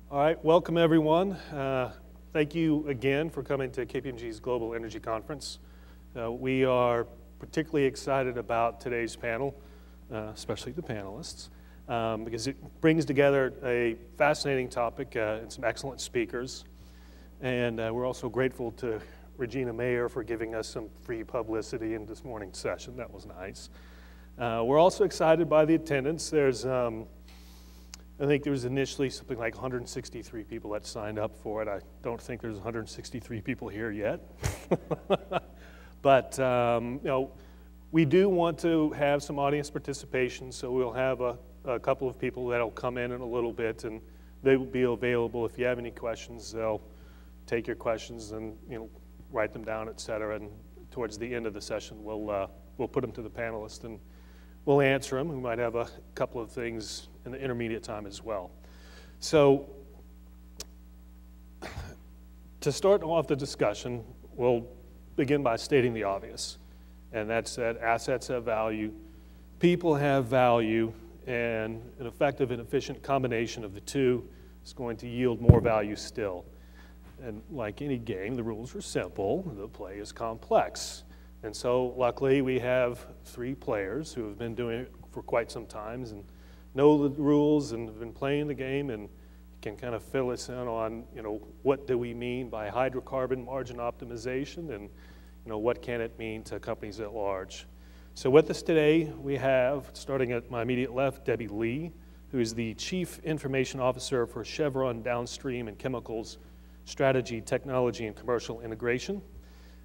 All right, welcome everyone. Thank you again for coming to KPMG's Global Energy Conference. We are particularly excited about today's panel, especially the panelists, because it brings together a fascinating topic and some excellent speakers. And we're also grateful to Regina Mayer for giving us some free publicity in this morning's session. That was nice. We're also excited by the attendance. There's I think there was initially something like 163 people that signed up for it. I don't think there's 163 people here yet. But you know, we do want to have some audience participation, so we'll have a couple of people that'll come in a little bit, and they will be available. If you have any questions, they'll take your questions and write them down, et cetera. And towards the end of the session, we'll put them to the panelists and we'll answer them. We might have a couple of things in the intermediate time as well. So to start off the discussion, we'll begin by stating the obvious, and that's that assets have value, people have value, and an effective and efficient combination of the two is going to yield more value still. And like any game, the rules are simple, the play is complex. And so luckily we have three players who have been doing it for quite some time and know the rules and have been playing the game and can kind of fill us in on what do we mean by hydrocarbon margin optimization and what can it mean to companies at large. So with us today we have, starting at my immediate left, Debbie Lee, who is the Chief Information Officer for Chevron Downstream and Chemicals Strategy, Technology, and Commercial Integration.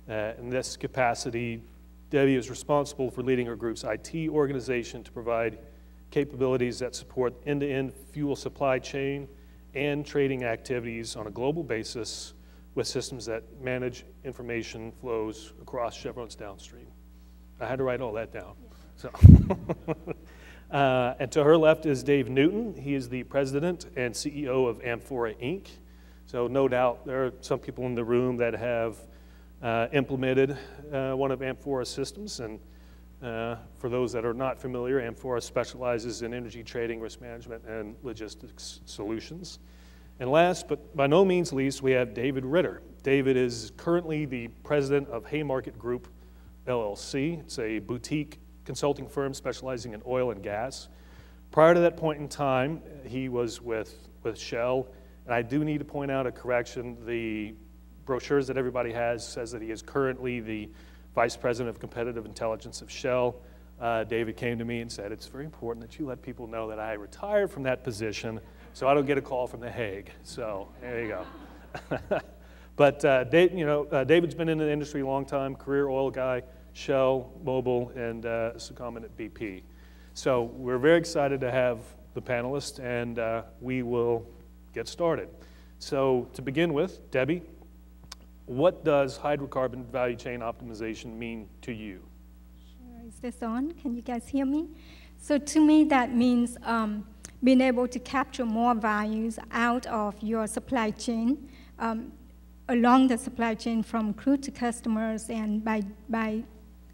In this capacity, Debbie is responsible for leading her group's IT organization to provide capabilities that support end-to-end fuel supply chain and trading activities on a global basis with systems that manage information flows across Chevron's downstream. I had to write all that down. So. And to her left is Dave Newton. He is the president and CEO of Amphora Inc. So no doubt there are some people in the room that have implemented one of Amphora's systems, and for those that are not familiar, Amphora specializes in energy trading, risk management, and logistics solutions. And last, but by no means least, we have David Ritter. David is currently the president of Haymarket Group, LLC. It's a boutique consulting firm specializing in oil and gas. Prior to that point in time, he was with Shell, and I do need to point out a correction. The brochures that everybody has says that he is currently the Vice President of Competitive Intelligence of Shell. David came to me and said, it's very important that you let people know that I retired from that position so I don't get a call from The Hague. So there you go. But David's been in the industry a long time, career oil guy, Shell, Mobil, and secondment at BP. So we're very excited to have the panelists, and we will get started. So to begin with, Debbie, what does hydrocarbon value chain optimization mean to you? Sure. Is this on? Can you guys hear me? So to me, that means being able to capture more values out of your supply chain, along the supply chain from crude to customers, and by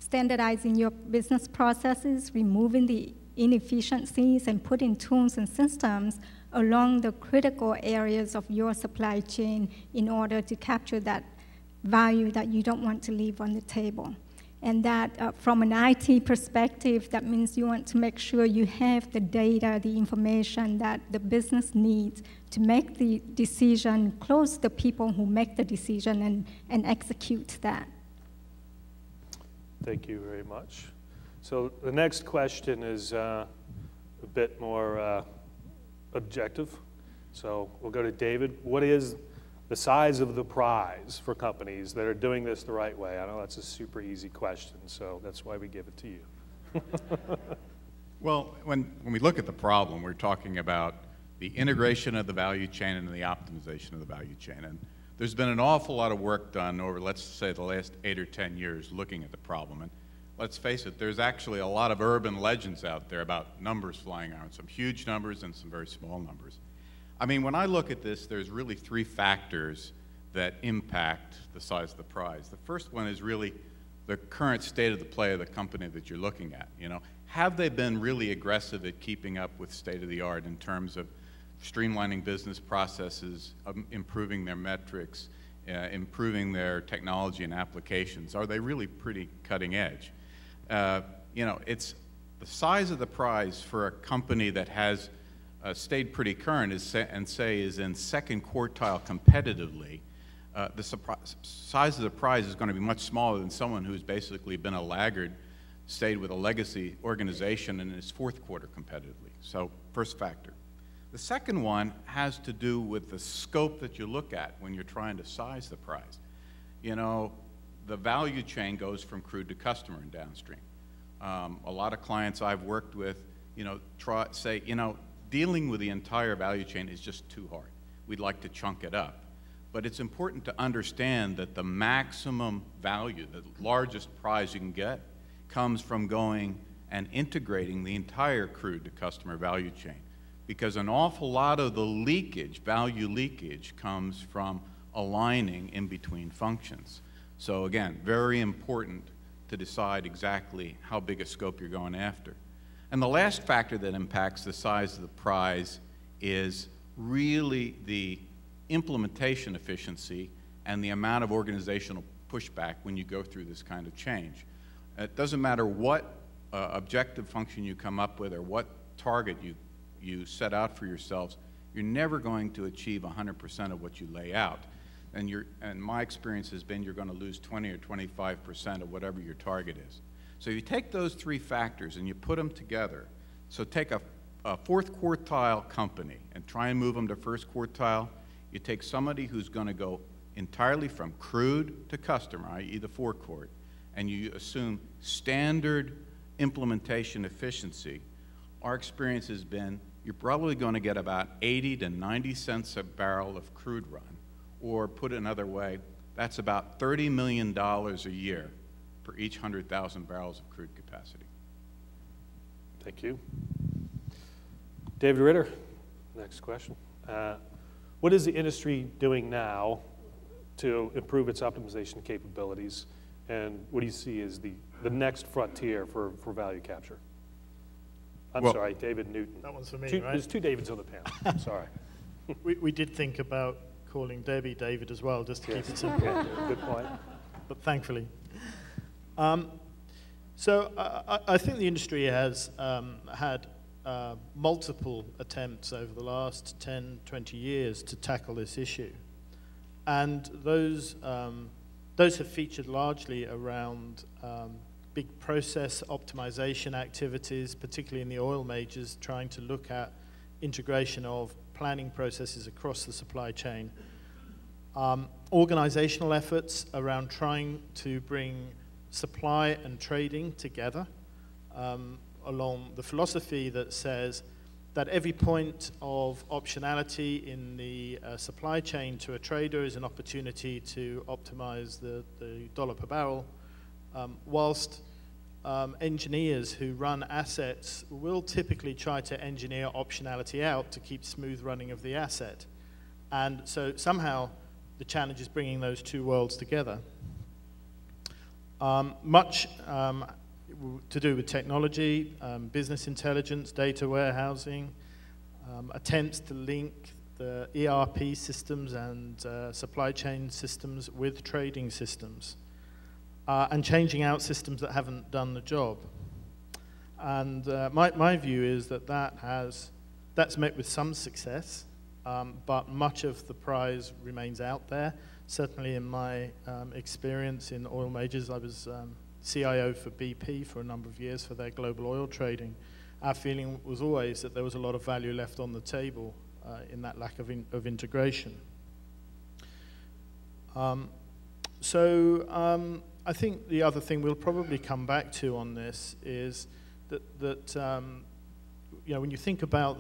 standardizing your business processes, removing the inefficiencies, and putting tools and systems along the critical areas of your supply chain in order to capture that value that you don't want to leave on the table. And that from an IT perspective, that means you want to make sure you have the data, the information that the business needs to make the decision, close the people who make the decision, and execute that. Thank you very much. So the next question is a bit more objective. So we'll go to David. What is the size of the prize for companies that are doing this the right way? I know that's a super easy question, so that's why we give it to you. Well, when we look at the problem, we're talking about the integration of the value chain and the optimization of the value chain. And there's been an awful lot of work done over, let's say, the last 8 or 10 years looking at the problem. And let's face it, there's actually a lot of urban legends out there about numbers flying around, some huge numbers and some very small numbers. I mean, when I look at this, there's really 3 factors that impact the size of the prize. The first one is really the current state of the play of the company that you're looking at. Have they been really aggressive at keeping up with state of the art in terms of streamlining business processes, improving their metrics, improving their technology and applications? Are they really pretty cutting edge? You know, it's the size of the prize for a company that has stayed pretty current and say is in second quartile competitively. The size of the prize is going to be much smaller than someone who's basically been a laggard, stayed with a legacy organization and is fourth quarter competitively. So first factor. The second one has to do with the scope that you look at when you're trying to size the prize. You know, the value chain goes from crude to customer and downstream. A lot of clients I've worked with, you know, say, you know, dealing with the entire value chain is just too hard. We'd like to chunk it up. But it's important to understand that the maximum value, the largest prize you can get, comes from going and integrating the entire crude to customer value chain. Because an awful lot of the leakage, value leakage, comes from aligning in between functions. So again, very important to decide exactly how big a scope you're going after. And the last factor that impacts the size of the prize is really the implementation efficiency and the amount of organizational pushback when you go through this kind of change. It doesn't matter what objective function you come up with or what target you set out for yourselves, you're never going to achieve 100% of what you lay out. And my experience has been you're going to lose 20 or 25% of whatever your target is. So you take those three factors and you put them together. So take a fourth quartile company and try and move them to first quartile. You take somebody who's going to go entirely from crude to customer, i.e. the forecourt, and you assume standard implementation efficiency. Our experience has been you're probably going to get about 80 to 90 cents a barrel of crude run. Or put it another way, that's about $30 million a year for each 100,000 barrels of crude capacity. Thank you. David Ritter, next question. What is the industry doing now to improve its optimization capabilities, and what do you see as the next frontier for value capture? I'm sorry, David Newton. That one's for me, right? There's two Davids on the panel. I'm sorry. We did think about calling Debbie David as well, just to keep it simple. Yeah, good point. But thankfully. So I think the industry has had multiple attempts over the last 10, 20 years to tackle this issue. And those have featured largely around big process optimization activities, particularly in the oil majors, trying to look at integration of planning processes across the supply chain. Organizational efforts around trying to bring supply and trading together along the philosophy that says that every point of optionality in the supply chain to a trader is an opportunity to optimize the dollar per barrel, whilst engineers who run assets will typically try to engineer optionality out to keep smooth running of the asset. And so somehow the challenge is bringing those two worlds together. Much to do with technology, business intelligence, data warehousing, attempts to link the ERP systems and supply chain systems with trading systems, and changing out systems that haven't done the job. And my view is that that's met with some success, but much of the prize remains out there. Certainly in my experience in oil majors, I was CIO for BP for a number of years for their global oil trading. Our feeling was always that there was a lot of value left on the table in that lack of integration. So I think the other thing we'll probably come back to on this is that you know, when you think about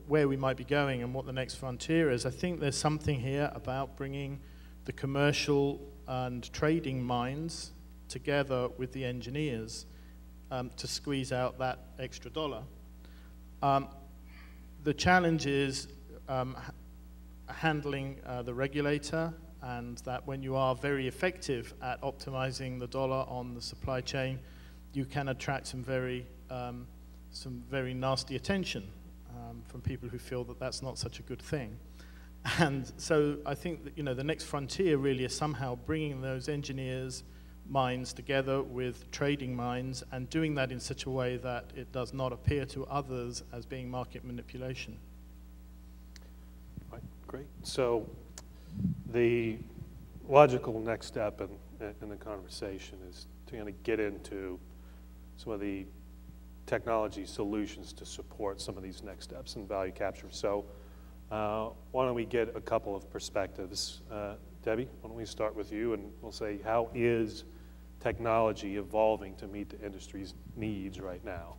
where we might be going and what the next frontier is, I think there's something here about bringing the commercial and trading minds together with the engineers to squeeze out that extra dollar. The challenge is handling the regulator, and that when you are very effective at optimizing the dollar on the supply chain, you can attract some very nasty attention. from people who feel that that's not such a good thing. And so I think that, the next frontier really is somehow bringing those engineers' minds together with trading minds and doing that in such a way that it does not appear to others as being market manipulation. Right, great. So the logical next step in the conversation is to kind of get into some of the technology solutions to support some of these next steps in value capture. So why don't we get a couple of perspectives. Debbie, why don't we start with you, and we'll say, how is technology evolving to meet the industry's needs right now?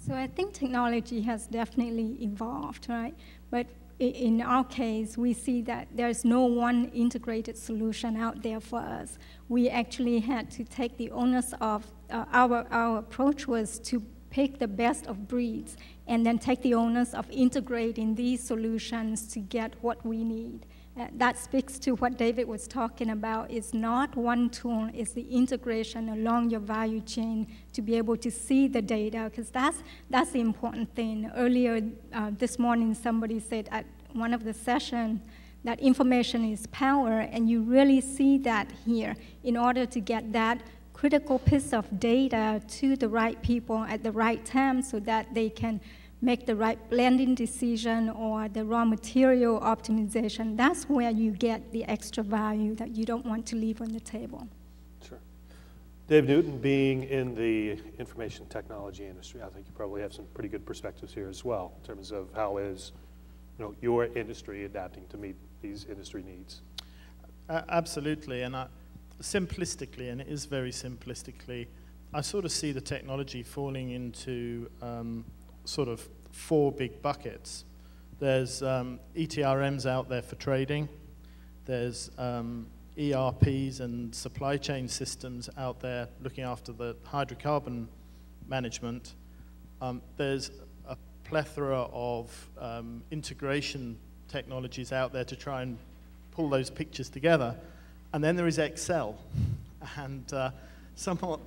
So I think technology has definitely evolved, right? But in our case, we see that there's no one integrated solution out there for us. We actually had to take the onus of, our approach was to pick the best of breeds and then take the onus of integrating these solutions to get what we need. That speaks to what David was talking about. It's not one tool, it's the integration along your value chain to be able to see the data, because that's the important thing. Earlier this morning, somebody said at one of the sessions that information is power, and you really see that here. In order to get that critical piece of data to the right people at the right time so that they can make the right blending decision or the raw material optimization, that's where you get the extra value that you don't want to leave on the table. Sure. Dave Newton, being in the information technology industry, I think you probably have some pretty good perspectives here as well in terms of how is your industry adapting to meet these industry needs. Absolutely, and simplistically, and it is very simplistically, I sort of see the technology falling into sort of 4 big buckets. There's ETRMs out there for trading. There's ERPs and supply chain systems out there looking after the hydrocarbon management. There's a plethora of integration technologies out there to try and pull those pictures together. And then there is Excel. And somewhat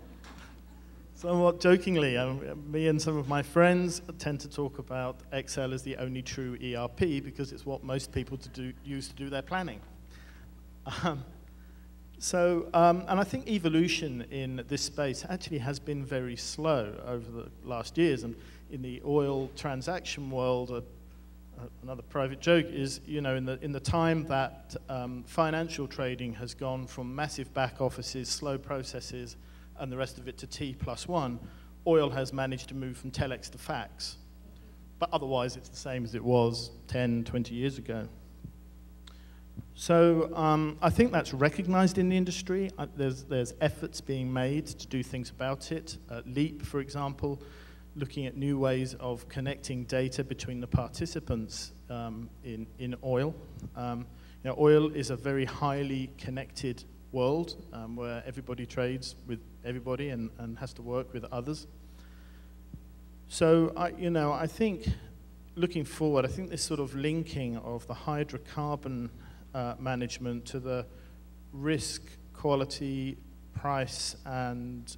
jokingly, me and some of my friends tend to talk about Excel as the only true ERP because it's what most people use to do their planning. And I think evolution in this space actually has been very slow over the last years. And in the oil transaction world, another private joke is, in the time that financial trading has gone from massive back offices, slow processes, and the rest of it to T+1, oil has managed to move from telex to fax. But otherwise, it's the same as it was 10, 20 years ago. So I think that's recognized in the industry. There's efforts being made to do things about it. LEAP, for example, looking at new ways of connecting data between the participants in oil. Oil is a very highly connected world where everybody trades with everybody and has to work with others. So I think looking forward, I think this sort of linking of the hydrocarbon management to the risk, quality, price, and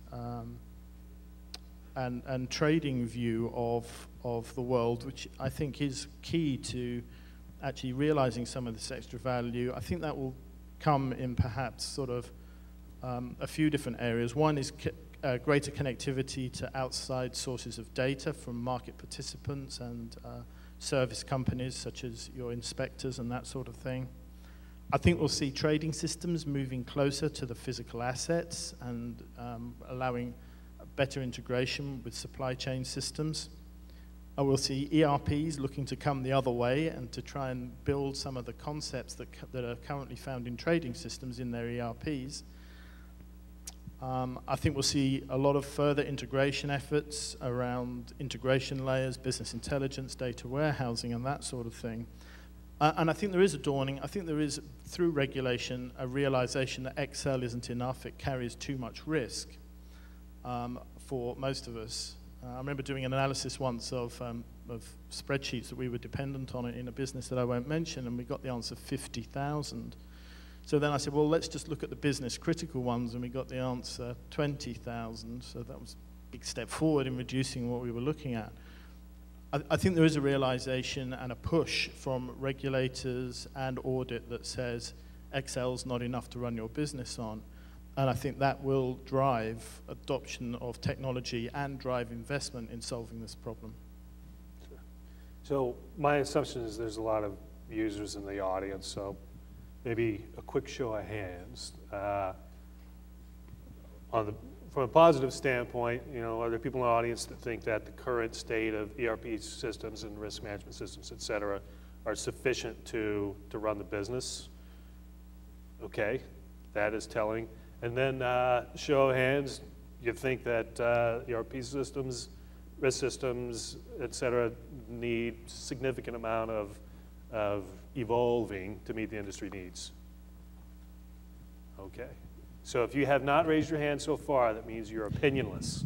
trading view of the world, which I think is key to actually realizing some of this extra value. I think that will come in perhaps sort of a few different areas. One is greater connectivity to outside sources of data from market participants and service companies such as your inspectors and that sort of thing. I think we'll see trading systems moving closer to the physical assets and allowing better integration with supply chain systems. I will see ERPs looking to come the other way and to try and build some of the concepts that are currently found in trading systems in their ERPs. I think we'll see a lot of further integration efforts around integration layers, business intelligence, data warehousing, and that sort of thing. And I think there is through regulation, a realization that Excel isn't enough. It carries too much risk for most of us. I remember doing an analysis once of spreadsheets that we were dependent on in a business that I won't mention, and we got the answer 50,000. So then I said, well, let's just look at the business critical ones, and we got the answer 20,000. So that was a big step forward in reducing what we were looking at. I think there is a realization and a push from regulators and audit that says Excel's not enough to run your business on. And I think that will drive adoption of technology and drive investment in solving this problem. Sure. So my assumption is there's a lot of users in the audience, so maybe a quick show of hands. From a positive standpoint, are there people in the audience that think that the current state of ERP systems and risk management systems, et cetera, are sufficient to run the business? Okay, that is telling. And then show of hands, you think that ERP systems, risk systems, et cetera, need significant amount of evolving to meet the industry needs? Okay. So if you have not raised your hand so far, that means you're opinionless.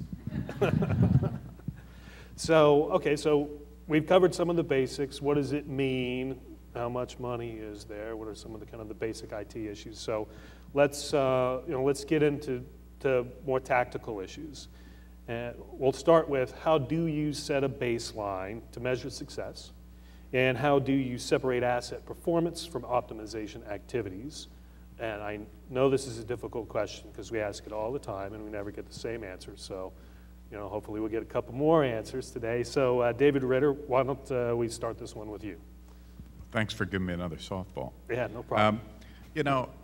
So we've covered some of the basics. What does it mean? How much money is there? What are some of the kind of the basic IT issues? So let's get into more tactical issues. And we'll start with, how do you set a baseline to measure success? And how do you separate asset performance from optimization activities? And I know this is a difficult question because we ask it all the time and we never get the same answer. So, hopefully we'll get a couple more answers today. So, David Ritter, why don't we start this one with you? Thanks for giving me another softball. Yeah, no problem.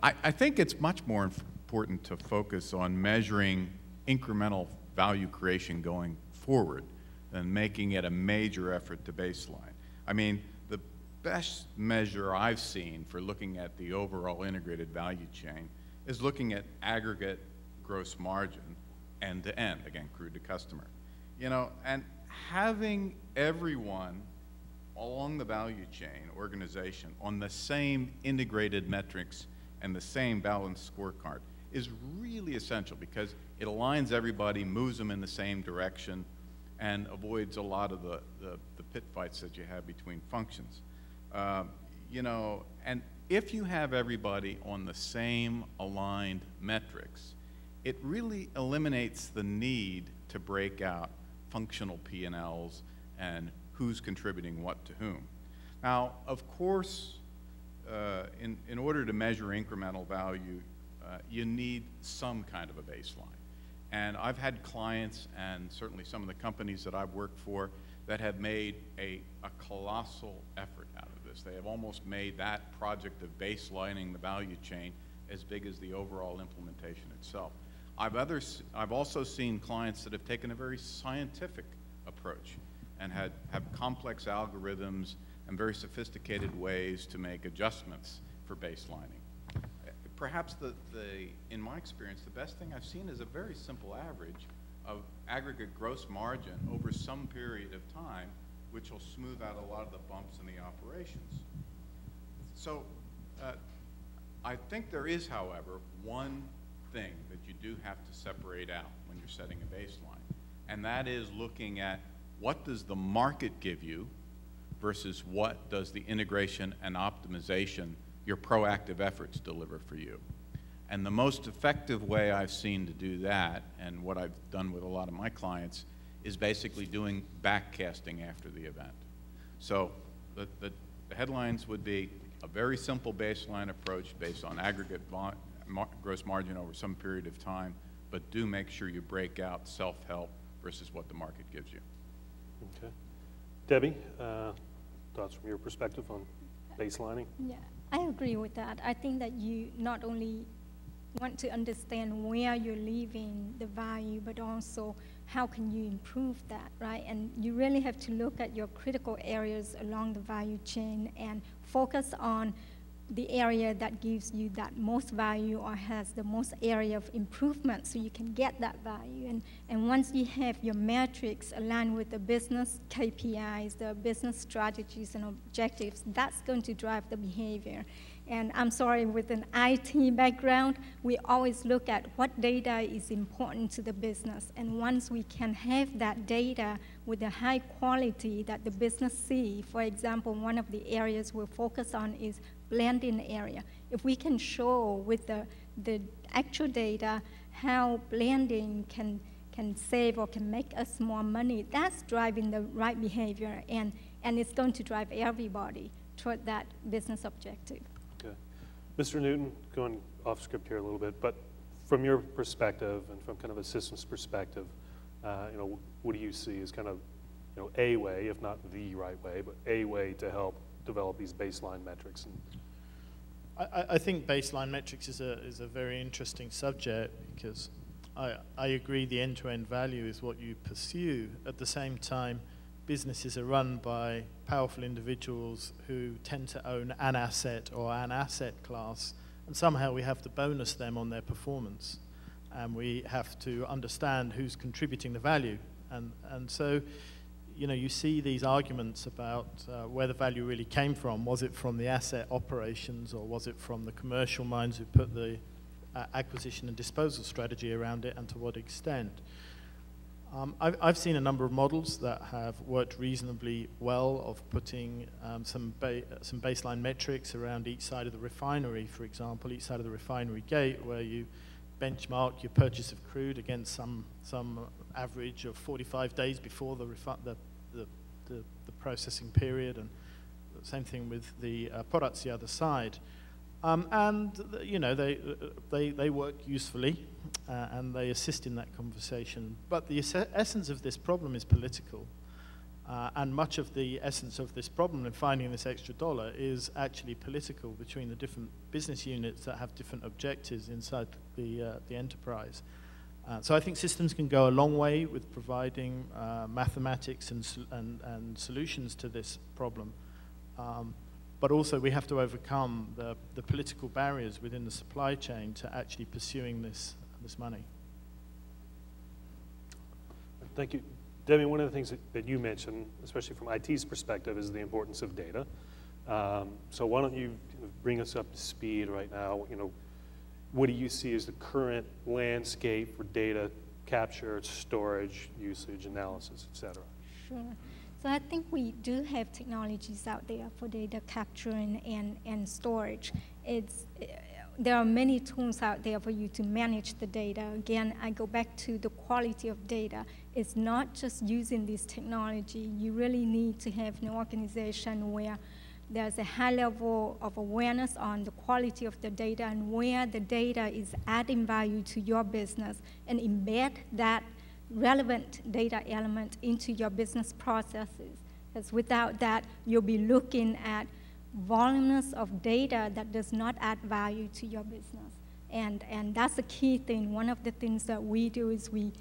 I think it's much more important to focus on measuring incremental value creation going forward than making it a major effort to baseline. I mean, the best measure I've seen for looking at the overall integrated value chain is looking at aggregate gross margin end to end, again, crude to customer. And having everyone along the value chain organization on the same integrated metrics and the same balanced scorecard is really essential because it aligns everybody, moves them in the same direction, and avoids a lot of the pit fights that you have between functions. And if you have everybody on the same aligned metrics, it really eliminates the need to break out functional P&Ls and who's contributing what to whom. Now, of course, in order to measure incremental value, you need some kind of a baseline. And I've had clients, and certainly some of the companies that I've worked for, that have made a colossal effort out of this. They have almost made that project of baselining the value chain as big as the overall implementation itself. I've also seen clients that have taken a very scientific approach and have complex algorithms and very sophisticated ways to make adjustments for baselining. Perhaps in my experience, the best thing I've seen is a very simple average of aggregate gross margin over some period of time, which will smooth out a lot of the bumps in the operations. So I think there is, however, one thing that you do have to separate out when you're setting a baseline, and that is looking at what does the market give you versus what does the integration and optimization, your proactive efforts, deliver for you. And the most effective way I've seen to do that, and what I've done with a lot of my clients, is basically doing backcasting after the event. So the headlines would be a very simple baseline approach based on aggregate gross margin over some period of time, but do make sure you break out self-help versus what the market gives you. Okay. Debbie, thoughts from your perspective on baselining? Yeah, I agree with that. I think that you not only want to understand where you're leaving the value, but also how can you improve that, right? And you really have to look at your critical areas along the value chain and focus on the area that gives you that most value or has the most area of improvement so you can get that value. And once you have your metrics aligned with the business KPIs, the business strategies and objectives, that's going to drive the behavior. And I'm sorry, with an IT background, we always look at what data is important to the business. And once we can have that data with the high quality that the business see, for example, one of the areas we're focused on is blending area. If we can show with the actual data how blending can can save or can make us more money, that's driving the right behavior, and it's going to drive everybody toward that business objective. Okay. Mr. Newton, going off script here a little bit, but from your perspective and from kind of a systems perspective, what do you see as kind of, a way, if not the right way, but a way to help develop these baseline metrics? I think baseline metrics is a very interesting subject, because I agree the end-to-end value is what you pursue. At the same time, businesses are run by powerful individuals who tend to own an asset or an asset class, and somehow we have to bonus them on their performance, and we have to understand who's contributing the value. And so, you see these arguments about where the value really came from. Was it from the asset operations, or was it from the commercial minds who put the acquisition and disposal strategy around it, and to what extent? I've seen a number of models that have worked reasonably well of putting some baseline metrics around each side of the refinery, for example, each side of the refinery gate, where you benchmark your purchase of crude against some average of 45 days before the processing period, and the same thing with the products the other side. They work usefully, and they assist in that conversation. But the essence of this problem is political, and much of the essence of this problem in finding this extra dollar is actually political between the different business units that have different objectives inside the enterprise. So I think systems can go a long way with providing mathematics and solutions to this problem. But also we have to overcome the political barriers within the supply chain to actually pursuing this money. Thank you. Debbie, one of the things that you mentioned, especially from IT's perspective, is the importance of data. So why don't you bring us up to speed right now? What do you see as the current landscape for data capture, storage, usage, analysis, et cetera? Sure. So I think we do have technologies out there for data capturing and storage. There are many tools out there for you to manage the data. Again, I go back to the quality of data. It's not just using this technology. You really need to have an organization where there's a high level of awareness on the quality of the data and where the data is adding value to your business, and embed that relevant data element into your business processes. Because without that, you'll be looking at voluminous of data that does not add value to your business. And that's a key thing. One of the things that we do is we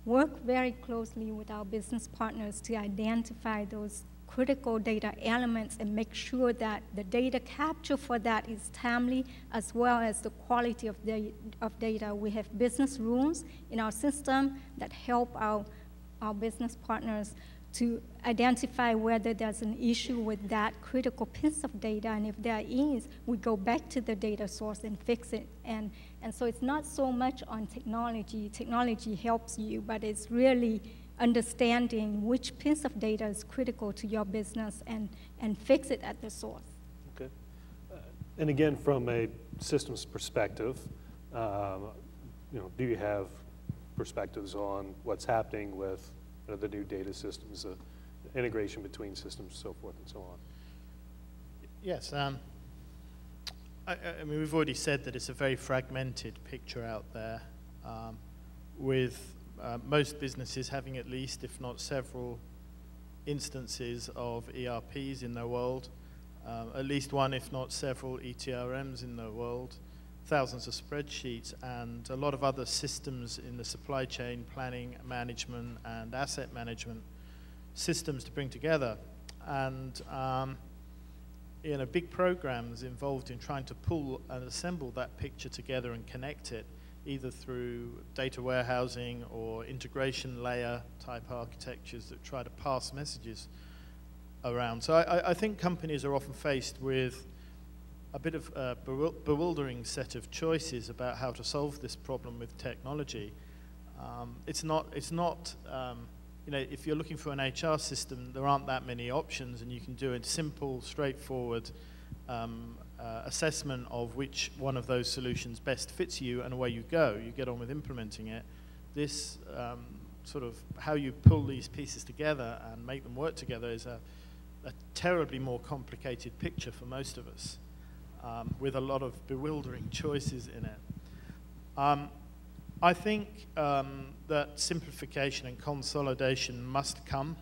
work very closely with our business partners to identify those critical data elements and make sure that the data capture for that is timely, as well as the quality of data. We have business rules in our system that help our business partners to identify whether there's an issue with that critical piece of data, and if there is, we go back to the data source and fix it. And so it's not so much on technology. Technology helps you, but it's really understanding which piece of data is critical to your business and fix it at the source. Okay. And again, from a systems perspective, do you have perspectives on what's happening with the new data systems, the integration between systems, so forth and so on? Yes. I mean, we've already said that it's a very fragmented picture out there, with most businesses having at least, if not several, instances of ERPs in their world, at least one, if not several, ETRMs in their world, thousands of spreadsheets, and a lot of other systems in the supply chain, planning, management, and asset management systems to bring together. And big programs involved in trying to pull and assemble that picture together and connect it, either through data warehousing or integration layer type architectures that try to pass messages around. So I think companies are often faced with a bit of a bewildering set of choices about how to solve this problem with technology. It's not if you're looking for an HR system, there aren't that many options, and you can do a simple, straightforward assessment of which one of those solutions best fits you, and away you go. You get on with implementing it. This sort of how you pull these pieces together and make them work together is a terribly more complicated picture for most of us, with a lot of bewildering choices in it. I think that simplification and consolidation must come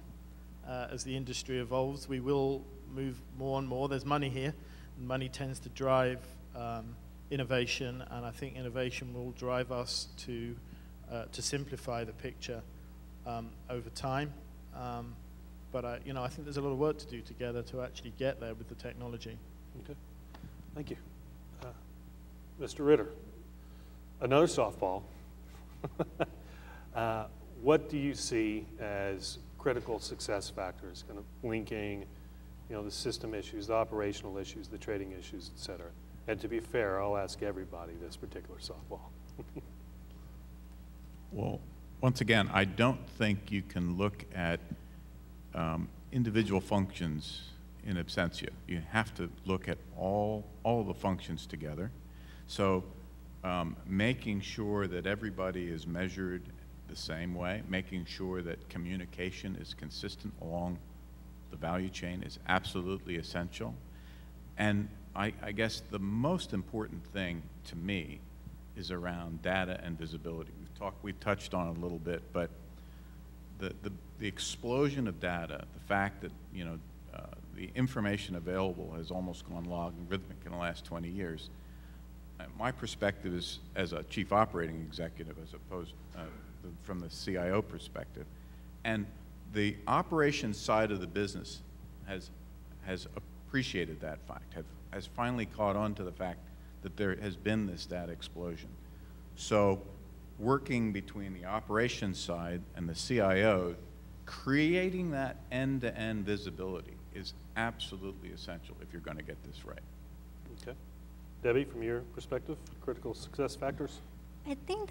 as the industry evolves. We will move more and more. There's money here, and money tends to drive innovation, and I think innovation will drive us to simplify the picture over time. But I think there's a lot of work to do together to actually get there with the technology. Okay, thank you. Mr. Ritter, another softball. What do you see as critical success factors, kind of linking, the system issues, the operational issues, the trading issues, et cetera? And to be fair, I'll ask everybody this particular softball. Well, once again, I don't think you can look at individual functions in absentia. You have to look at all the functions together. So making sure that everybody is measured the same way, making sure that communication is consistent along the value chain is absolutely essential. And I guess the most important thing to me is around data and visibility. We've touched on it a little bit, but the explosion of data, the fact that the information available has almost gone logarithmic in the last 20 years. My perspective is as a chief operating executive, as opposed from the CIO perspective, and the operations side of the business has appreciated that fact, has finally caught on to the fact that there has been this data explosion. So working between the operations side and the CIO, creating that end-to-end visibility is absolutely essential if you're going to get this right. Okay. Debbie, from your perspective, critical success factors? I think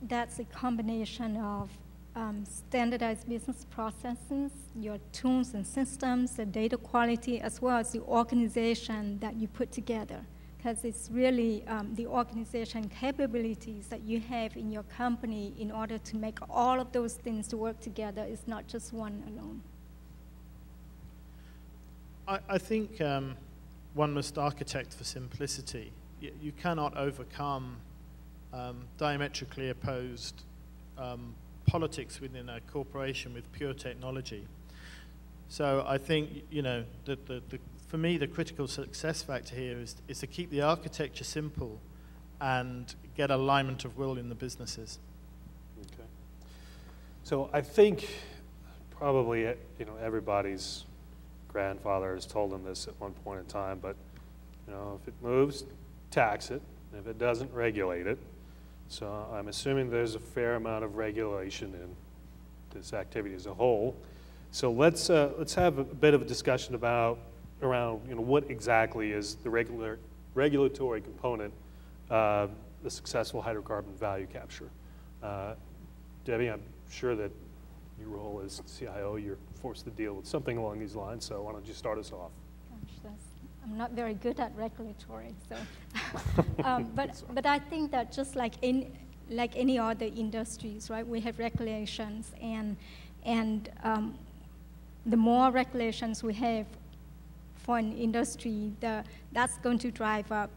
that's a combination of standardized business processes, your tools and systems, the data quality, as well as the organization that you put together. Because it's really the organization capabilities that you have in your company in order to make all of those things to work together. It's not just one alone. I think one must architect for simplicity. You cannot overcome diametrically opposed politics within a corporation with pure technology. So I think, for me, the critical success factor here is to keep the architecture simple and get alignment of will in the businesses. Okay. So I think probably, everybody's grandfather has told them this at one point in time, but, if it moves, tax it. If it doesn't, regulate it. So I'm assuming there's a fair amount of regulation in this activity as a whole. So let's have a bit of a discussion around what exactly is the regulatory component of the successful hydrocarbon value capture. Debbie, I'm sure that your role as CIO, you're forced to deal with something along these lines. So why don't you start us off? Gosh, I'm not very good at regulatory, so. But I think that just like any other industries, right? We have regulations, and the more regulations we have for an industry, that's going to drive up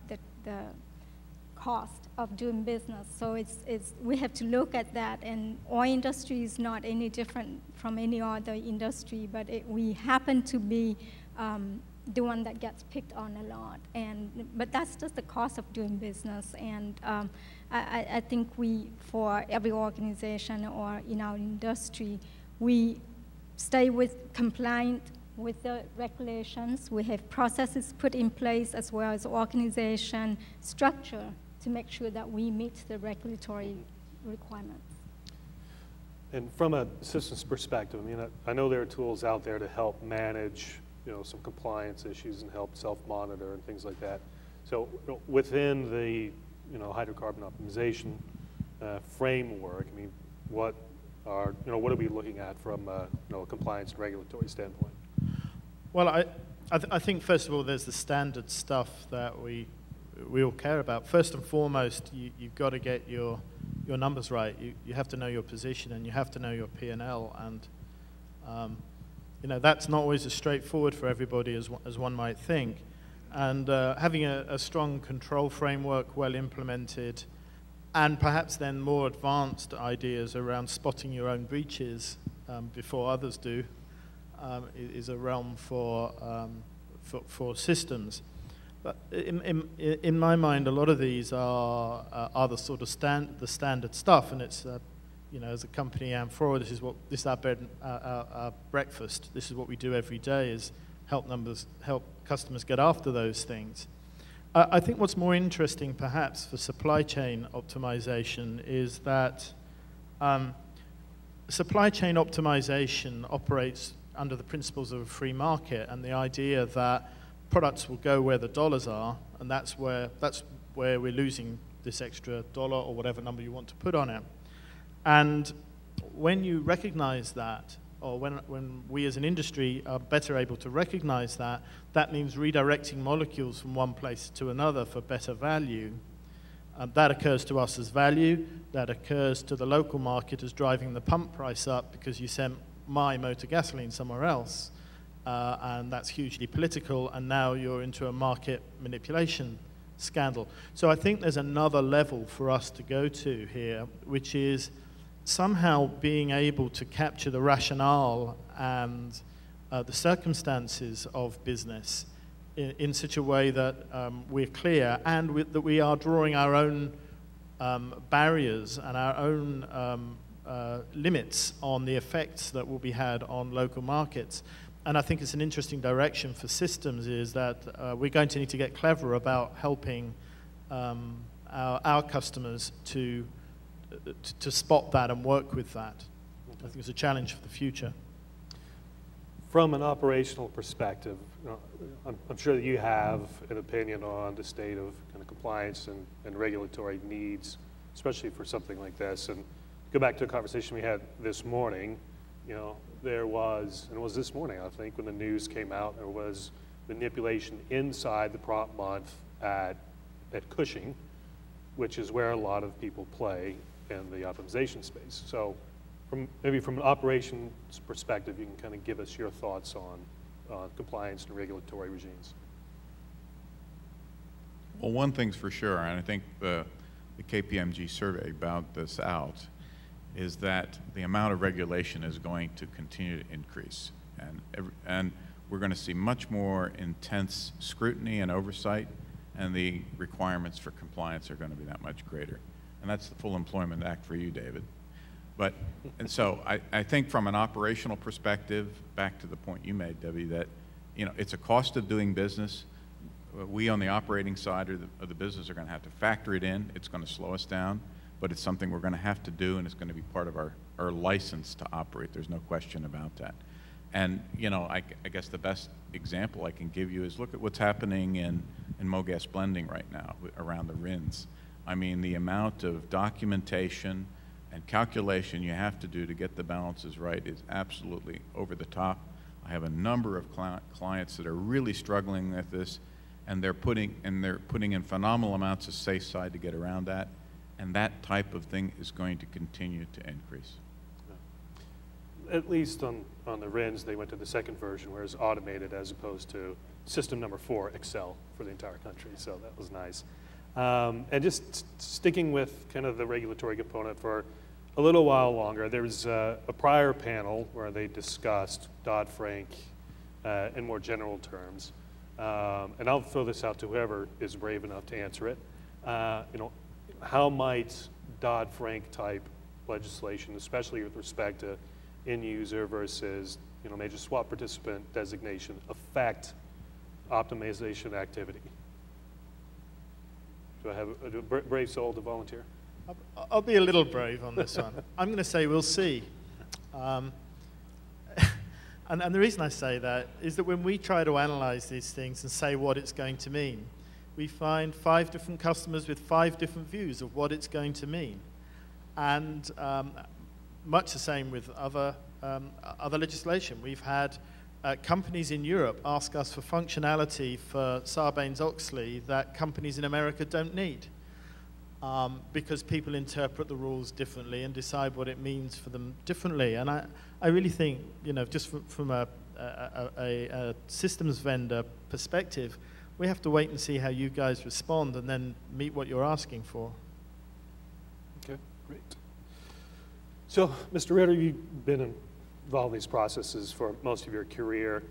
the cost of doing business. So we have to look at that, and oil industry is not any different from any other industry, but we happen to be the one that gets picked on a lot. But that's just the cost of doing business, and I think for every organization or in our industry, we stay compliant with the regulations. We have processes put in place as well as organization structure to make sure that we meet the regulatory requirements. And from a systems perspective, I know there are tools out there to help manage, some compliance issues and help self-monitor and things like that. So within the, hydrocarbon optimization framework, what are we looking at from a compliance and regulatory standpoint? Well, I think first of all, there's the standard stuff that we all care about. First and foremost, you've got to get your your numbers right. You have to know your position, and you have to know your P&L, and you know, that's not always as straightforward for everybody as one might think. And having a strong control framework, well implemented, and perhaps then more advanced ideas around spotting your own breaches before others do, is a realm for systems. But in my mind, a lot of these are the sort of standard stuff, and it's you know, as a company, Amphora, this is our bed, our breakfast. This is what we do every day: is help customers get after those things. I think what's more interesting, perhaps, for supply chain optimization is that supply chain optimization operates under the principles of a free market, and the idea that products will go where the dollars are, and that's where we're losing this extra dollar or whatever number you want to put on it. And when you recognize that, or when we as an industry are better able to recognize that, that means redirecting molecules from one place to another for better value. That occurs to us as value. That occurs to the local market as driving the pump price up because you sent my motor gasoline somewhere else. And that's hugely political, and now you're into a market manipulation scandal. So I think there's another level for us to go to here, which is somehow being able to capture the rationale and the circumstances of business in such a way that we're clear, and that we are drawing our own barriers and our own limits on the effects that will be had on local markets. And I think it's an interesting direction for systems, is that we're going to need to get clever about helping our customers to spot that and work with that. I think it's a challenge for the future. From an operational perspective, you know, I'm sure that you have an opinion on the state of kind of compliance and regulatory needs, especially for something like this. And go back to a conversation we had this morning. You know, there was, and it was this morning, I think, when the news came out, there was manipulation inside the prop month at Cushing, which is where a lot of people play in the optimization space. So maybe from an operations perspective, you can kind of give us your thoughts on compliance and regulatory regimes. Well, one thing's for sure, and I think the KPMG survey bowed this out, is that the amount of regulation is going to continue to increase. And we're going to see much more intense scrutiny and oversight, and the requirements for compliance are going to be that much greater. And that's the Full Employment Act for you, David. And so I think from an operational perspective, back to the point you made, Debbie, that, you know, it's a cost of doing business. We on the operating side of the business are going to have to factor it in. It's going to slow us down, but it's something we're going to have to do, and it's going to be part of our license to operate. There's no question about that. And, you know, I guess the best example I can give you is look at what's happening in MoGas blending right now around the RINs. I mean, the amount of documentation and calculation you have to do to get the balances right is absolutely over the top. I have a number of clients that are really struggling with this, and they're putting in phenomenal amounts of safe side to get around that, and that type of thing is going to continue to increase. At least on the RINs, they went to the second version where it's automated as opposed to system number 4, Excel, for the entire country, so that was nice. And just sticking with kind of the regulatory component for a little while longer, there was a prior panel where they discussed Dodd-Frank in more general terms. And I'll throw this out to whoever is brave enough to answer it. You know, how might Dodd-Frank type legislation, especially with respect to end user versus, you know, major swap participant designation, affect optimization activity? Do I have a brave soul to volunteer? I'll be a little brave on this one. I'm going to say we'll see. And the reason I say that is that when we try to analyze these things and say what it's going to mean, we find 5 different customers with 5 different views of what it's going to mean. And much the same with other legislation. We've had companies in Europe ask us for functionality for Sarbanes-Oxley that companies in America don't need. because people interpret the rules differently and decide what it means for them differently. And I really think, you know, just from a systems vendor perspective, we have to wait and see how you guys respond and then meet what you're asking for. Okay, great. So, Mr. Ritter, you've been involved in these processes for most of your career.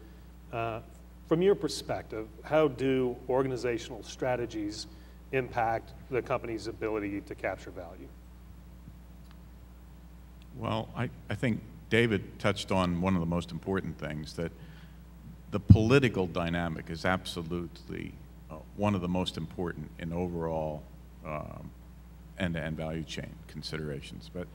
From your perspective, how do organizational strategies impact the company's ability to capture value? Well, I think David touched on one of the most important things, that the political dynamic is absolutely one of the most important in overall end-to-end value chain considerations. But,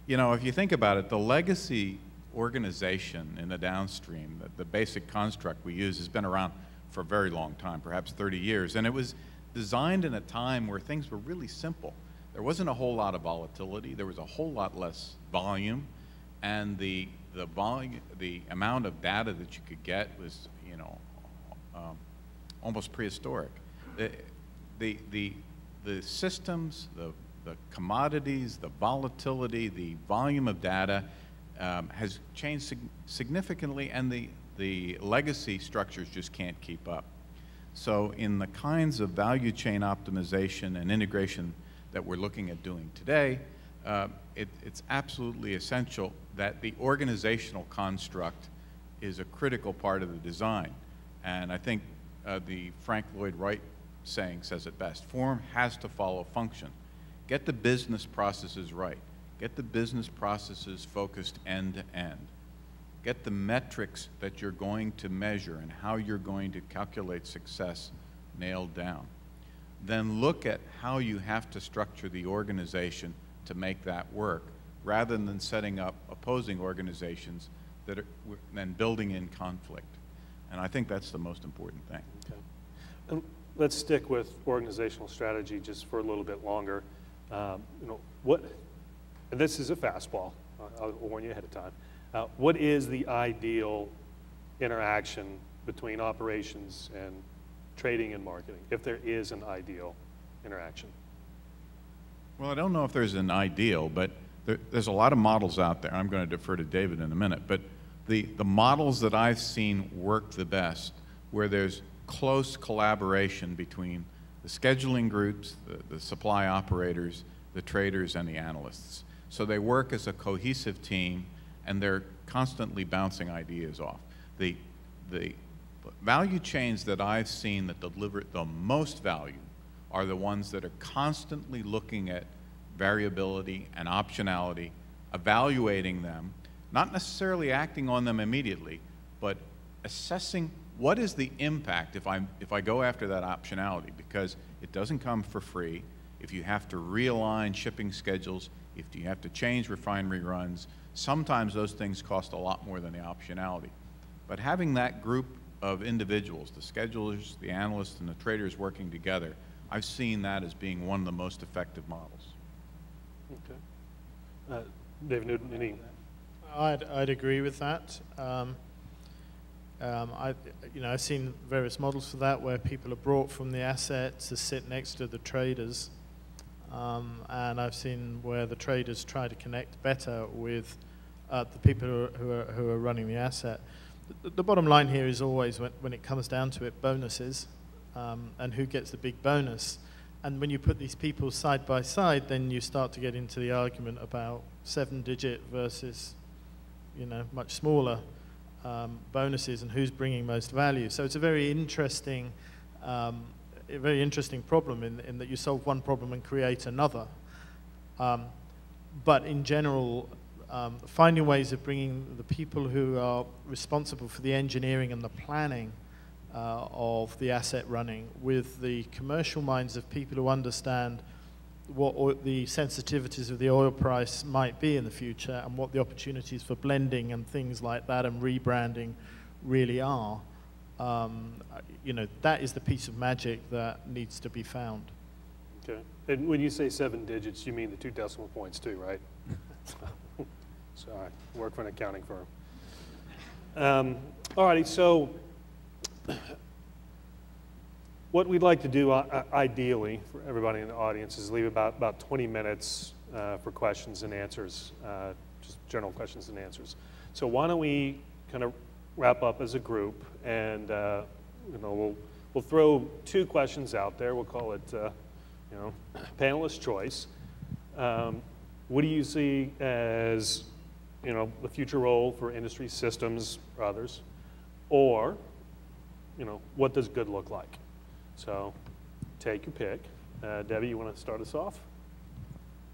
you know, if you think about it, the legacy organization in the downstream, the basic construct we use, has been around for a very long time, perhaps 30 years, and it was designed in a time where things were really simple. There wasn't a whole lot of volatility, there was a whole lot less volume, and the amount of data that you could get was, you know, almost prehistoric. The systems, the commodities, the volatility, the volume of data has changed significantly, and the legacy structures just can't keep up. So in the kinds of value chain optimization and integration that we're looking at doing today, it's absolutely essential that the organizational construct is a critical part of the design. And I think the Frank Lloyd Wright saying says it best: form has to follow function. Get the business processes right. Get the business processes focused end to end. Get the metrics that you're going to measure and how you're going to calculate success nailed down. Then look at how you have to structure the organization to make that work, rather than setting up opposing organizations that are then building in conflict. And I think that's the most important thing. Okay. And let's stick with organizational strategy just for a little bit longer. You know, and this is a fastball, I'll warn you ahead of time. What is the ideal interaction between operations and trading and marketing, if there is an ideal interaction? Well, I don't know if there's an ideal, but there's a lot of models out there. I'm going to defer to David in a minute, but the models that I've seen work the best, where there's close collaboration between the scheduling groups, the supply operators, the traders, and the analysts. So they work as a cohesive team, and they're constantly bouncing ideas off. The value chains that I've seen that deliver the most value are the ones that are constantly looking at variability and optionality, evaluating them, not necessarily acting on them immediately, but assessing what is the impact if I go after that optionality, because it doesn't come for free. If you have to realign shipping schedules, if you have to change refinery runs, sometimes those things cost a lot more than the optionality. But having that group of individuals, the schedulers, the analysts, and the traders working together, I've seen that as being one of the most effective models. Okay. David Newton, any? I'd agree with that. I've seen various models for that where people are brought from the asset to sit next to the traders, and I've seen where the traders try to connect better with the people who are running the asset. The bottom line here is always, when it comes down to it, bonuses, and who gets the big bonus. And when you put these people side by side, then you start to get into the argument about 7-digit versus, much smaller bonuses and who's bringing most value. So it's a very interesting problem in that you solve one problem and create another. But in general, finding ways of bringing the people who are responsible for the engineering and the planning of the asset running with the commercial minds of people who understand what the sensitivities of the oil price might be in the future and what the opportunities for blending and things like that and rebranding really are. That is the piece of magic that needs to be found. Okay. And when you say 7 digits, you mean the 2 decimal points too, right? Sorry, work for an accounting firm. All righty, so what we'd like to do ideally for everybody in the audience is leave about 20 minutes for questions and answers, just general questions and answers. So why don't we kind of wrap up as a group, and we'll throw 2 questions out there. We'll call it panelist choice. What do you see as the future role for industry systems or others? Or what does good look like? So take your pick. Debbie, you want to start us off?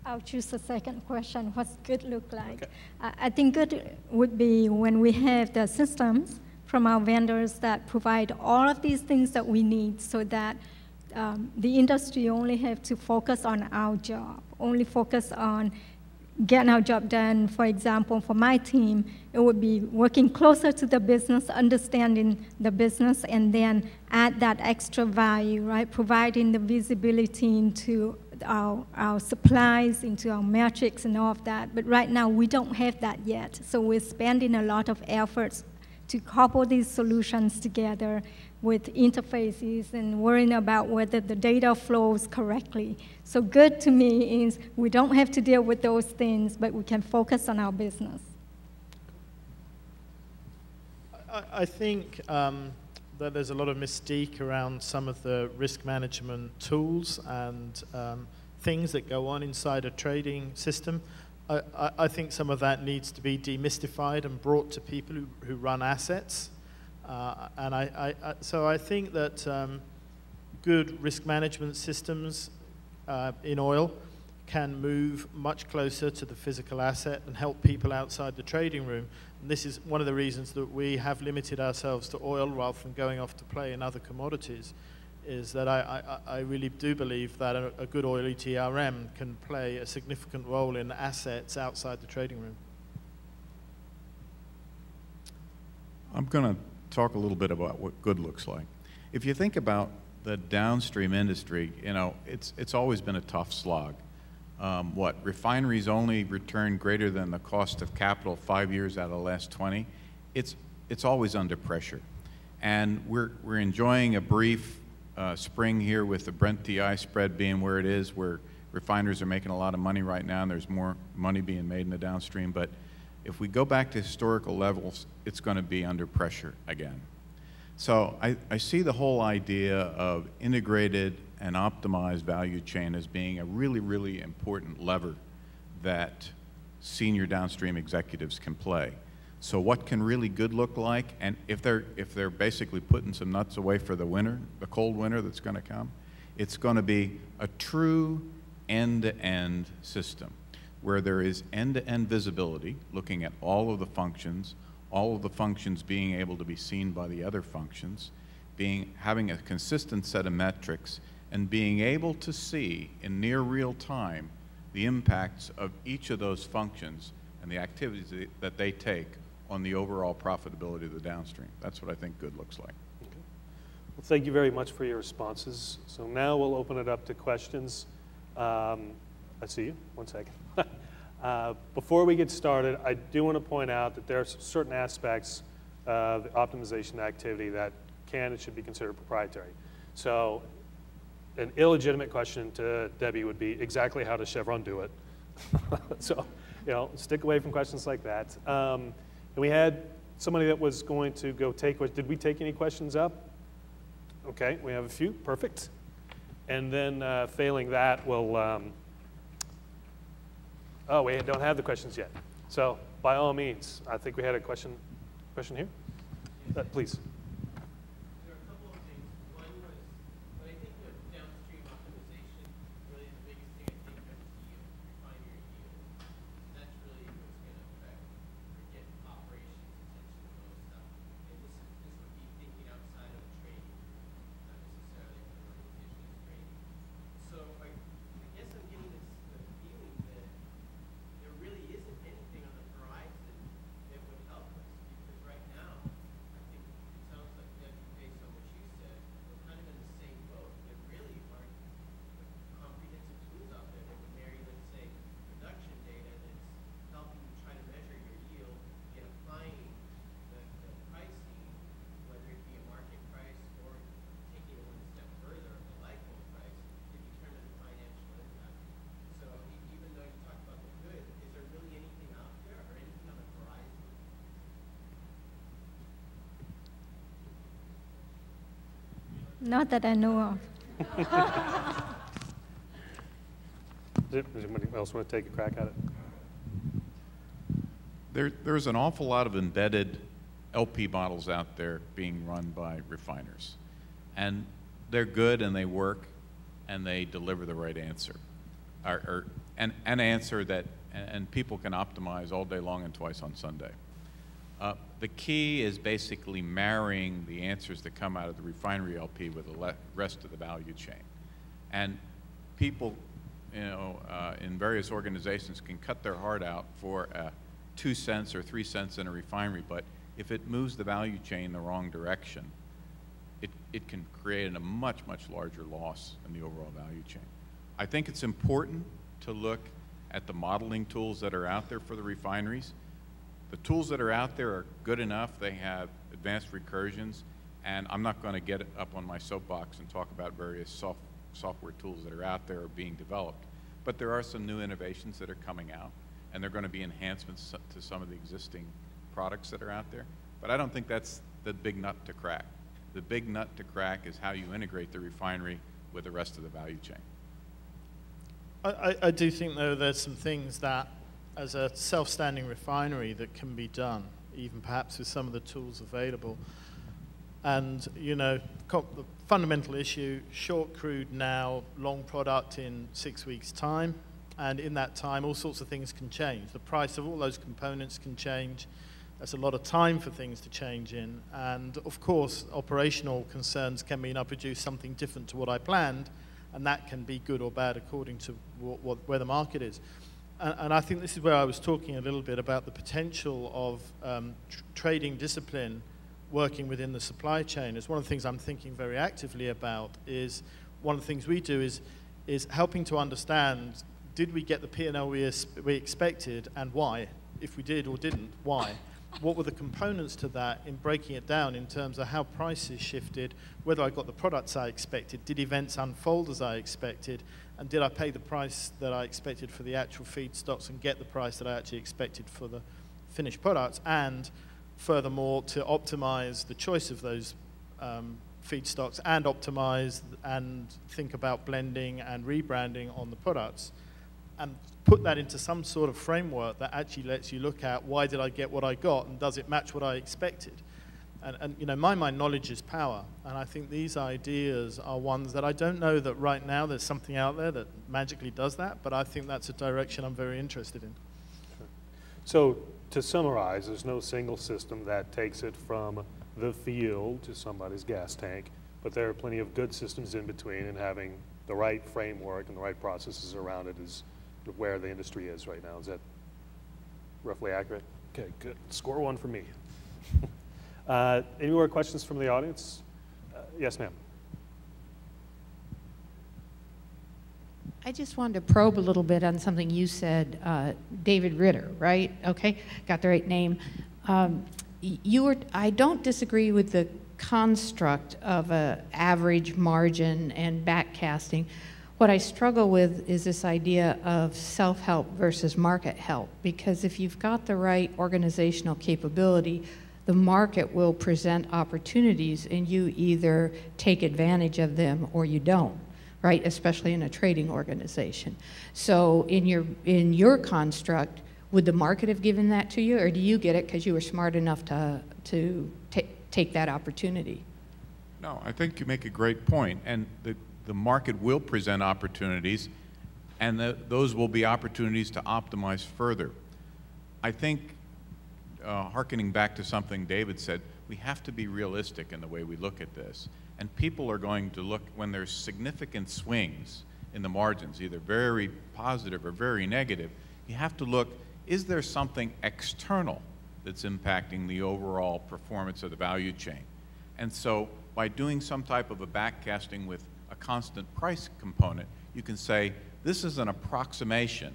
I'll choose the second question. What's good look like? Okay. I think good would be when we have the systems from our vendors that provide all of these things that we need, so that the industry only have to focus on our job, only focus on getting our job done. For example, for my team, it would be working closer to the business, understanding the business, and then add that extra value, right? Providing the visibility into our supplies, into our metrics and all of that. But right now, we don't have that yet. So we're spending a lot of efforts to couple these solutions together with interfaces and worrying about whether the data flows correctly. So good to me is we don't have to deal with those things, but we can focus on our business. I think that there's a lot of mystique around some of the risk management tools and things that go on inside a trading system. I think some of that needs to be demystified and brought to people who run assets. So I think that good risk management systems in oil can move much closer to the physical asset and help people outside the trading room. And this is one of the reasons that we have limited ourselves to oil rather than going off to play in other commodities, is that I really do believe that a good oil ETRM can play a significant role in assets outside the trading room. I'm going to talk a little bit about what good looks like. If you think about the downstream industry, it's always been a tough slog. Refineries only return greater than the cost of capital 5 years out of the last 20. It's always under pressure. And we're enjoying a brief spring here with the Brent TI spread being where it is, where refiners are making a lot of money right now and there's more money being made in the downstream. But if we go back to historical levels, it's going to be under pressure again. So I see the whole idea of integrated and optimized value chain as being a really, really important lever that senior downstream executives can play. So what can really good look like? And if they're basically putting some nuts away for the winter, the cold winter that's going to come, it's going to be a true end-to-end system where there is end-to-end visibility, looking at all of the functions being able to be seen by the other functions, having a consistent set of metrics, and being able to see in near real time the impacts of each of those functions and the activities that they take on the overall profitability of the downstream. That's what I think good looks like. Okay. Well, thank you very much for your responses. So now we'll open it up to questions. I see you. One second. Before we get started, I do want to point out that there are certain aspects of the optimization activity that can and should be considered proprietary. So an illegitimate question to Debbie would be, exactly how does Chevron do it? So, stick away from questions like that. And we had somebody that was going to go take, did we take any questions up? Okay, we have a few, perfect. And then failing that, we'll, oh, we don't have the questions yet. So by all means, I think we had a question here. Please. Not that I know of. Does anybody else want to take a crack at it? There's an awful lot of embedded LP models out there being run by refiners. And they're good and they work and they deliver the right answer. An answer that and people can optimize all day long and twice on Sunday. The key is basically marrying the answers that come out of the refinery LP with the rest of the value chain. And people, in various organizations can cut their heart out for 2 cents or 3 cents in a refinery, but if it moves the value chain the wrong direction, it can create a much, much larger loss in the overall value chain. I think it's important to look at the modeling tools that are out there for the refineries. The tools that are out there are good enough. They have advanced recursions, and I'm not going to get up on my soapbox and talk about various software tools that are out there or being developed. But there are some new innovations that are coming out, and they're going to be enhancements to some of the existing products that are out there. But I don't think that's the big nut to crack. The big nut to crack is how you integrate the refinery with the rest of the value chain. I do think, though, there's some things that, as a self-standing refinery, that can be done, even perhaps with some of the tools available. And, the fundamental issue, short crude now, long product in 6 weeks' time. And in that time, all sorts of things can change. The price of all those components can change. That's a lot of time for things to change in. And, of course, operational concerns can mean I produce something different to what I planned, and that can be good or bad according to where the market is. And I think this is where I was talking a little bit about the potential of trading discipline working within the supply chain. It's one of the things I'm thinking very actively about. Is one of the things we do is helping to understand, did we get the P&L we expected, and why? If we did or didn't, why? What were the components to that in breaking it down in terms of how prices shifted, whether I got the products I expected, did events unfold as I expected, and did I pay the price that I expected for the actual feedstocks and get the price that I actually expected for the finished products, and furthermore, to optimize the choice of those feedstocks and optimize and think about blending and rebranding on the products, and put that into some sort of framework that actually lets you look at why did I get what I got and does it match what I expected. And in my mind, knowledge is power. And I think these ideas are ones that I don't know that right now there's something out there that magically does that, but I think that's a direction I'm very interested in. So to summarize, there's no single system that takes it from the field to somebody's gas tank, but there are plenty of good systems in between, and having the right framework and the right processes around it is where the industry is right now. Is that roughly accurate? Okay, good. Score one for me. Any more questions from the audience? Yes, ma'am. I just wanted to probe a little bit on something you said, David Ritter, right? Okay, got the right name. I don't disagree with the construct of an average margin and backcasting. What I struggle with is this idea of self-help versus market help, because if you've got the right organizational capability, the market will present opportunities and you either take advantage of them or you don't, right? Especially in a trading organization. So in your construct, would the market have given that to you, or do you get it because you were smart enough to take that opportunity? No, I think you make a great point, and the market will present opportunities, and those will be opportunities to optimize further. I think, hearkening back to something David said, we have to be realistic in the way we look at this. And people are going to look, when there's significant swings in the margins, either very positive or very negative, you have to look, is there something external that's impacting the overall performance of the value chain? And so by doing some type of a backcasting with a constant price component, you can say, this is an approximation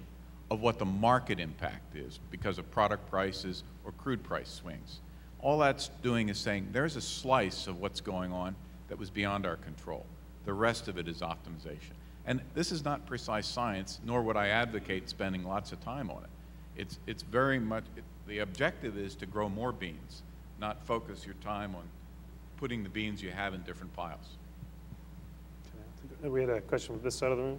of what the market impact is because of product prices or crude price swings. All that's doing is saying there's a slice of what's going on that was beyond our control. The rest of it is optimization. And this is not precise science, nor would I advocate spending lots of time on it. It's very much, the objective is to grow more beans, not focus your time on putting the beans you have in different piles. We had a question from this side of the room.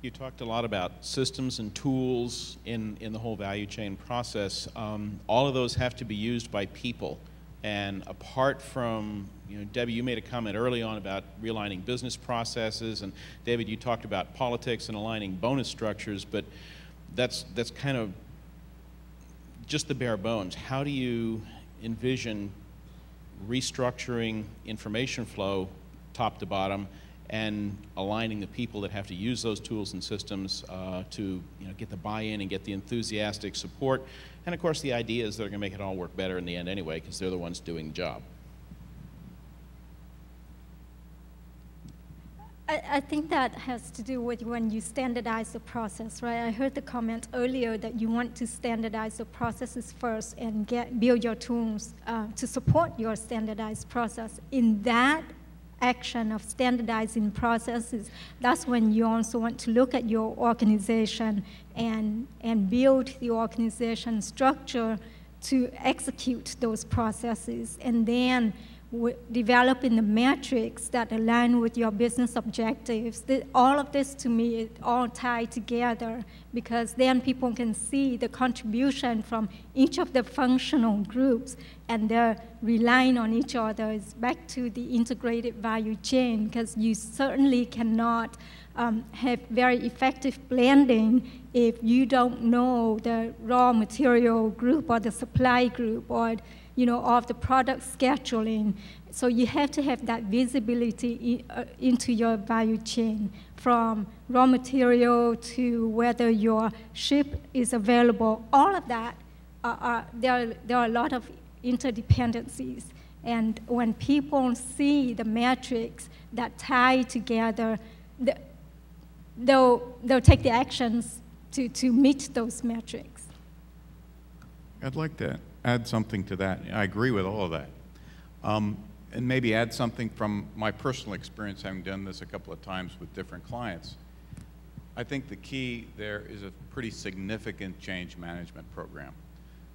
You talked a lot about systems and tools in the whole value chain process. All of those have to be used by people. And apart from, Debbie, you made a comment early on about realigning business processes, and David, you talked about politics and aligning bonus structures, but that's kind of just the bare bones. How do you envision restructuring information flow top to bottom and aligning the people that have to use those tools and systems to get the buy-in and get the enthusiastic support, and of course the ideas that are going to make it all work better in the end anyway, because they're the ones doing the job? I think that has to do with when you standardize the process, right? I heard the comment earlier that you want to standardize the processes first and build your tools to support your standardized process. In that action of standardizing processes, that's when you also want to look at your organization and build the organization structure to execute those processes, and then developing the metrics that align with your business objectives. All of this, to me, is all tied together, because then people can see the contribution from each of the functional groups, and they're relying on each other. It's back to the integrated value chain, because you certainly cannot have very effective blending if you don't know the raw material group or the supply group or of the product scheduling. So you have to have that visibility into your value chain, from raw material to whether your ship is available. All of that, there are a lot of interdependencies. And when people see the metrics that tie together, they'll take the actions to meet those metrics. I'd like to add something to that. I agree with all of that. And maybe add something from my personal experience, having done this a couple of times with different clients. I think the key there is a pretty significant change management program.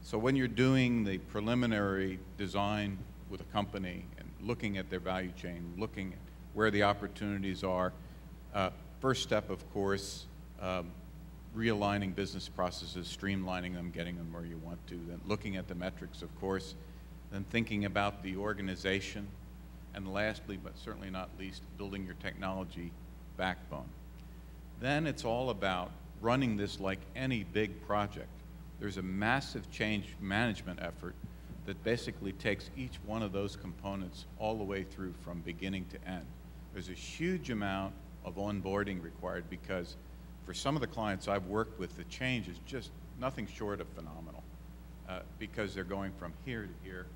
So when you're doing the preliminary design with a company and looking at their value chain, looking at where the opportunities are, first step, of course, realigning business processes, streamlining them, getting them where you want to, then looking at the metrics, of course, then thinking about the organization, and lastly, but certainly not least, building your technology backbone. Then it's all about running this like any big project. There's a massive change management effort that basically takes each one of those components all the way through from beginning to end. There's a huge amount of onboarding required, because for some of the clients I've worked with, the change is just nothing short of phenomenal, because they're going from here to here,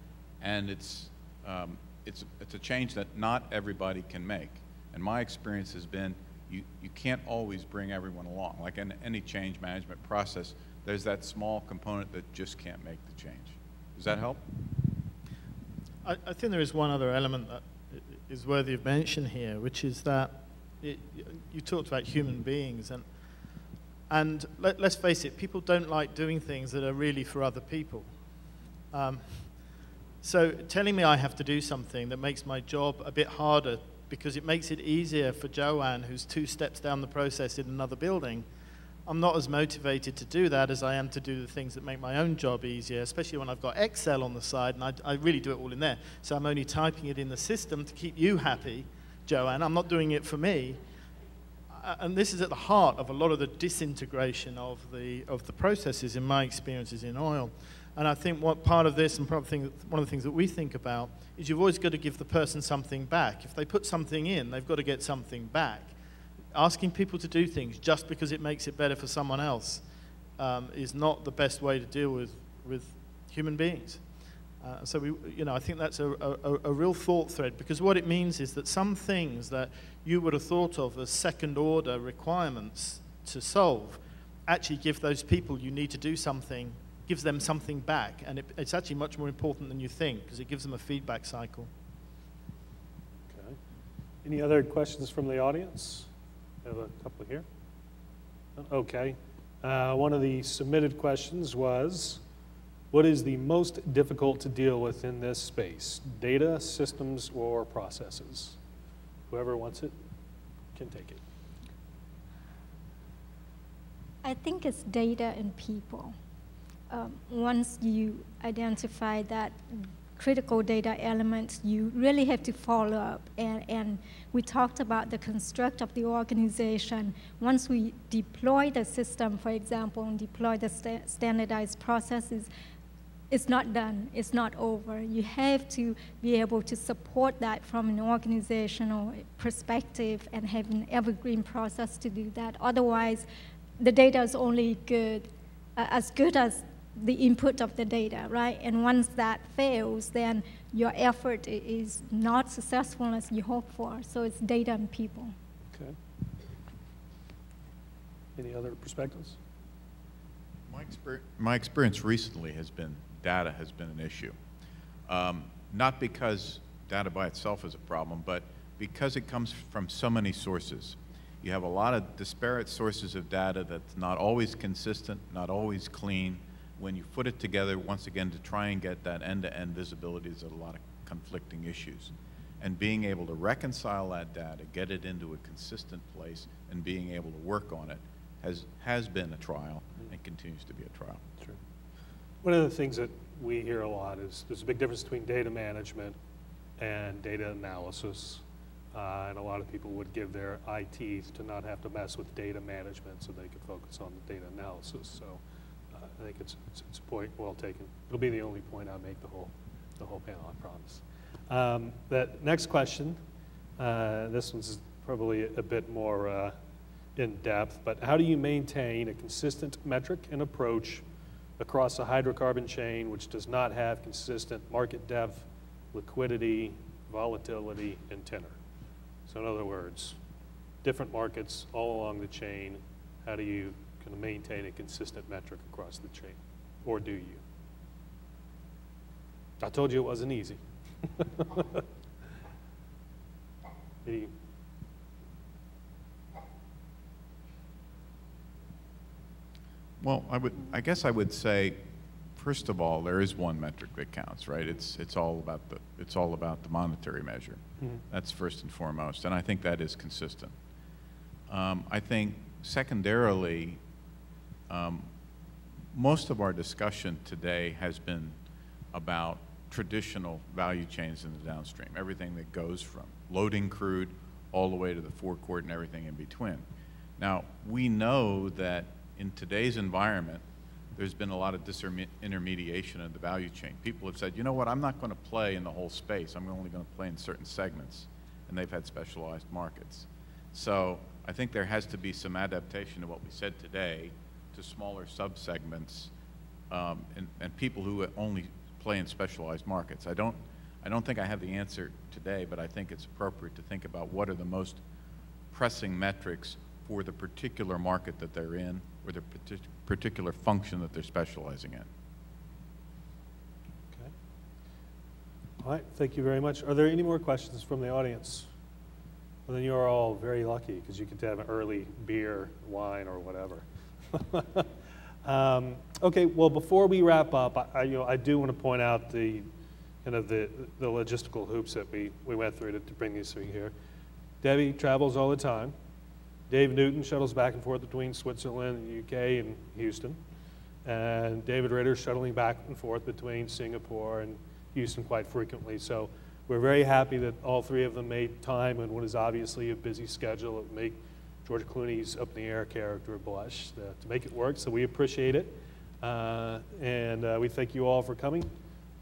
and it's a change that not everybody can make. And my experience has been you can't always bring everyone along. Like in any change management process, there's that small component that just can't make the change. Does that help? I think there is one other element that is worthy of mention here, which is that you talked about human beings, and let's face it, people don't like doing things that are really for other people. So telling me I have to do something that makes my job a bit harder because it makes it easier for Joanne, who's 2 steps down the process in another building, I'm not as motivated to do that as I am to do the things that make my own job easier, especially when I've got Excel on the side, and I really do it all in there. So I'm only typing it in the system to keep you happy, Joanne. I'm not doing it for me. And this is at the heart of a lot of the disintegration of the processes, in my experiences in oil. And I think what part of this, and probably one of the things that we think about, is you've always got to give the person something back. If they put something in, they've got to get something back. Asking people to do things just because it makes it better for someone else is not the best way to deal with human beings. So I think that's a real thought thread, because what it means is that some things that you would have thought of as second-order requirements to solve actually give those people you need to do something, gives them something back, and it's actually much more important than you think, because it gives them a feedback cycle. Okay. Any other questions from the audience? I have a couple here. Okay. One of the submitted questions was, What is the most difficult to deal with in this space? Data, systems, or processes? Whoever wants it can take it. I think it's data and people. Once you identify that critical data elements, you really have to follow up. And we talked about the construct of the organization. Once we deploy the system, for example, and deploy the standardized processes, it's not done, it's not over. You have to be able to support that from an organizational perspective and have an evergreen process to do that. Otherwise, the data is only good as the input of the data, right? And once that fails, then your effort is not successful as you hope for. So it's data and people. Okay. Any other perspectives? My experience recently has been data has been an issue. Not because data by itself is a problem, but because it comes from so many sources. You have a lot of disparate sources of data that's not always consistent, not always clean. When you put it together, once again, to try and get that end-to-end visibility, there's a lot of conflicting issues. And being able to reconcile that data, get it into a consistent place, and being able to work on it has been a trial and continues to be a trial. True. One of the things that we hear a lot is there's a big difference between data management and data analysis. And a lot of people would give their eye teeth to not have to mess with data management so they could focus on the data analysis. So I think it's a point well taken. It'll be the only point I make the whole panel, I promise. That next question, this one's probably a bit more in depth, but how do you maintain a consistent metric and approach across a hydrocarbon chain which does not have consistent market depth, liquidity, volatility, and tenor? So in other words, different markets all along the chain, how do you kind of maintain a consistent metric across the chain? Or do you? I told you it wasn't easy. Well, I guess I would say, first of all, there is one metric that counts, right? It's all about the monetary measure. Mm-hmm. That's first and foremost, and I think that is consistent. I think secondarily, most of our discussion today has been about traditional value chains in the downstream, everything that goes from loading crude all the way to the forecourt and everything in between. Now, we know that in today's environment, there's been a lot of disintermediation of the value chain. People have said, you know what, I'm not going to play in the whole space. I'm only going to play in certain segments. And they've had specialized markets. So I think there has to be some adaptation to what we said today to smaller subsegments and people who only play in specialized markets. I don't think I have the answer today, but I think it's appropriate to think about what are the most pressing metrics for the particular market that they're in or the particular function that they're specializing in. Okay. All right, thank you very much. Are there any more questions from the audience? Well, then you're all very lucky because you get to have an early beer, wine, or whatever. Okay, well, before we wrap up, I do want to point out the logistical hoops that we went through to bring these through here. Debbie travels all the time. Dave Newton shuttles back and forth between Switzerland, the UK, and Houston. And David Ritter shuttling back and forth between Singapore and Houston quite frequently. So we're very happy that all three of them made time in what is obviously a busy schedule that make George Clooney's Up in the Air character blush to make it work. So we appreciate it. And we thank you all for coming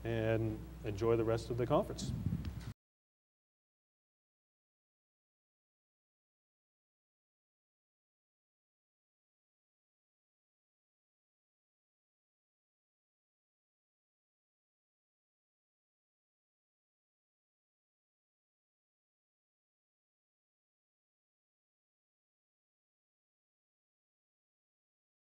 and enjoy the rest of the conference.